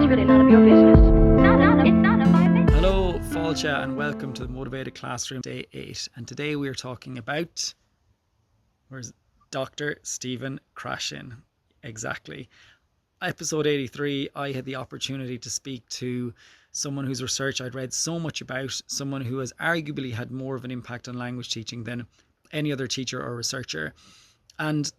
really none of your business. It's none of my business. Hello, Falcha, and welcome to the Motivated Classroom Day 8. And today we are talking about, where's Dr. Stephen Krashen? Exactly. Episode 83, I had the opportunity to speak to someone whose research I'd read so much about, someone who has arguably had more of an impact on language teaching than any other teacher or researcher. And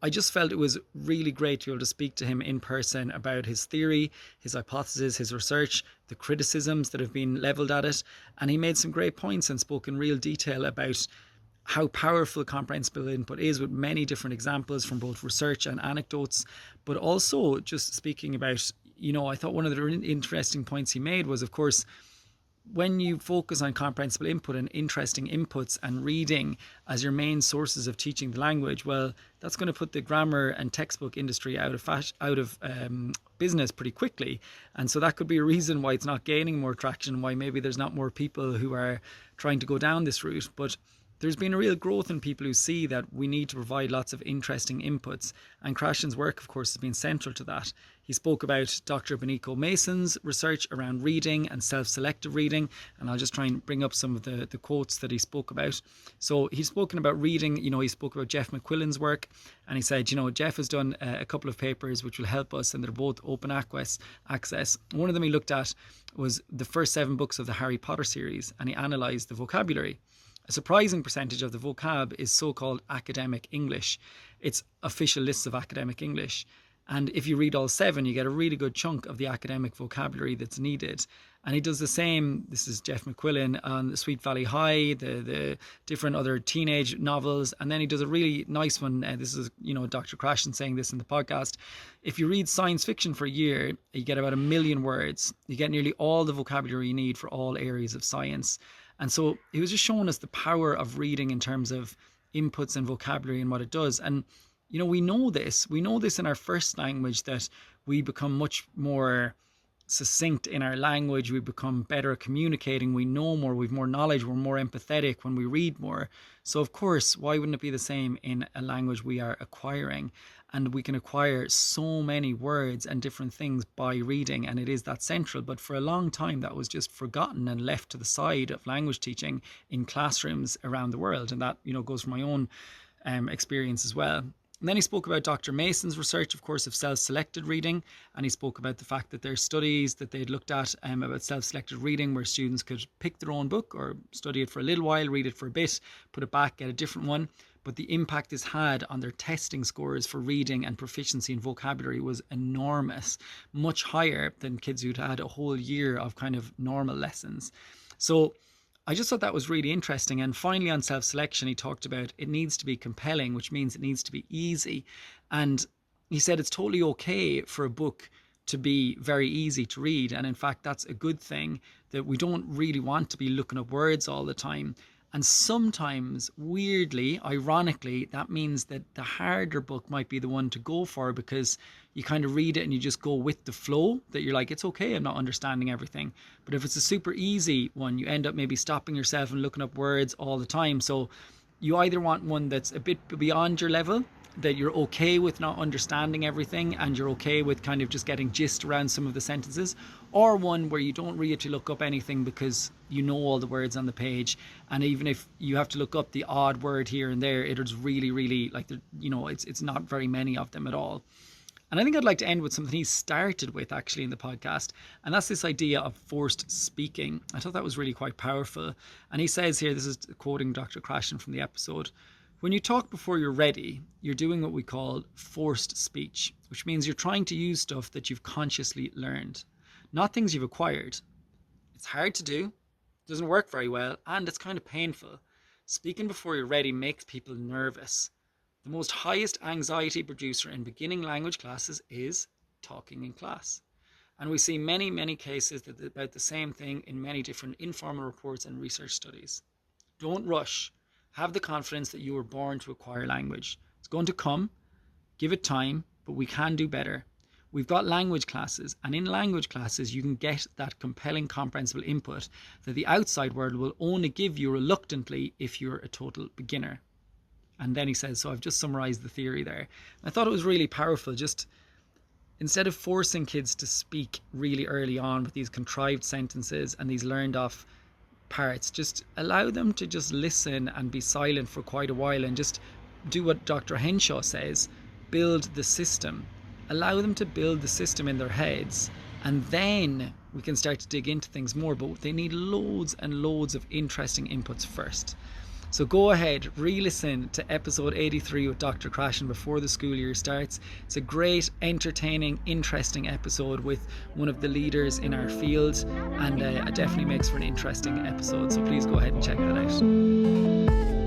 I just felt it was really great to be able to speak to him in person about his theory, his hypothesis, his research, the criticisms that have been levelled at it. And he made some great points and spoke in real detail about how powerful comprehensible input is, with many different examples from both research and anecdotes, but also just speaking about, I thought one of the really interesting points he made was, of course, when you focus on comprehensible input and interesting inputs and reading as your main sources of teaching the language, well, that's going to put the grammar and textbook industry out of business pretty quickly. And so that could be a reason why it's not gaining more traction, why maybe there's not more people who are trying to go down this route. But there's been a real growth in people who see that we need to provide lots of interesting inputs. And Krashen's work, of course, has been central to that. He spoke about Dr. Beniko Mason's research around reading and self-selective reading. And I'll just try and bring up some of the quotes that he spoke about. So he's spoken about reading, he spoke about Jeff McQuillan's work. And he said, Jeff has done a couple of papers which will help us, and they're both open access. One of them he looked at was the first 7 books of the Harry Potter series, and he analysed the vocabulary. A surprising percentage of the vocab is so-called academic English. It's official lists of academic English. And if you read all 7, you get a really good chunk of the academic vocabulary that's needed. And he does the same, this is Jeff McQuillan, on Sweet Valley High, the different other teenage novels. And then he does a really nice one. This is, Dr. Krashen saying this in the podcast. If you read science fiction for a year, you get about 1 million words. You get nearly all the vocabulary you need for all areas of science. And so he was just showing us the power of reading in terms of inputs and vocabulary and what it does. And, we know this in our first language, that we become much more succinct in our language. We become better at communicating. We know more. We've more knowledge. We're more empathetic when we read more. So, of course, why wouldn't it be the same in a language we are acquiring? And we can acquire so many words and different things by reading, and it is that central. But for a long time, that was just forgotten and left to the side of language teaching in classrooms around the world. And that, goes from my own experience as well. And then he spoke about Dr. Mason's research, of course, of self-selected reading. And he spoke about the fact that there are studies that they'd looked at about self-selected reading, where students could pick their own book or study it for a little while, read it for a bit, put it back, get a different one. But the impact this had on their testing scores for reading and proficiency in vocabulary was enormous, much higher than kids who'd had a whole year of kind of normal lessons. So I just thought that was really interesting. And finally, on self-selection, he talked about it needs to be compelling, which means it needs to be easy. And he said it's totally okay for a book to be very easy to read. And in fact, that's a good thing, that we don't really want to be looking at words all the time. And sometimes, weirdly, ironically, that means that the harder book might be the one to go for, because you kind of read it and you just go with the flow, that you're like, it's okay, I'm not understanding everything. But if it's a super easy one, you end up maybe stopping yourself and looking up words all the time. So you either want one that's a bit beyond your level, that you're okay with not understanding everything and you're okay with kind of just getting gist around some of the sentences, or one where you don't really have to look up anything because you know all the words on the page. And even if you have to look up the odd word here and there, it is really, really like, it's not very many of them at all. And I think I'd like to end with something he started with actually in the podcast, and that's this idea of forced speaking. I thought that was really quite powerful. And he says here, this is quoting Dr. Krashen from the episode, "When you talk before you're ready, you're doing what we call forced speech, which means you're trying to use stuff that you've consciously learned, not things you've acquired. It's hard to do, doesn't work very well, and it's kind of painful. Speaking before you're ready makes people nervous. The most highest anxiety producer in beginning language classes is talking in class. And we see many, many cases that about the same thing in many different informal reports and research studies. Don't rush. Have the confidence that you were born to acquire language. It's going to come. Give it time, but we can do better. We've got language classes, and in language classes, you can get that compelling, comprehensible input that the outside world will only give you reluctantly if you're a total beginner." And then he says, so I've just summarized the theory there. I thought it was really powerful, just instead of forcing kids to speak really early on with these contrived sentences and these learned off parts, just allow them to just listen and be silent for quite a while and just do what Dr. Henshaw says, build the system. Allow them to build the system in their heads, and then we can start to dig into things more, but they need loads and loads of interesting inputs first. So go ahead, re-listen to episode 83 with Dr. Krashen before the school year starts. It's a great, entertaining, interesting episode with one of the leaders in our field, and it definitely makes for an interesting episode. So please go ahead and check that out.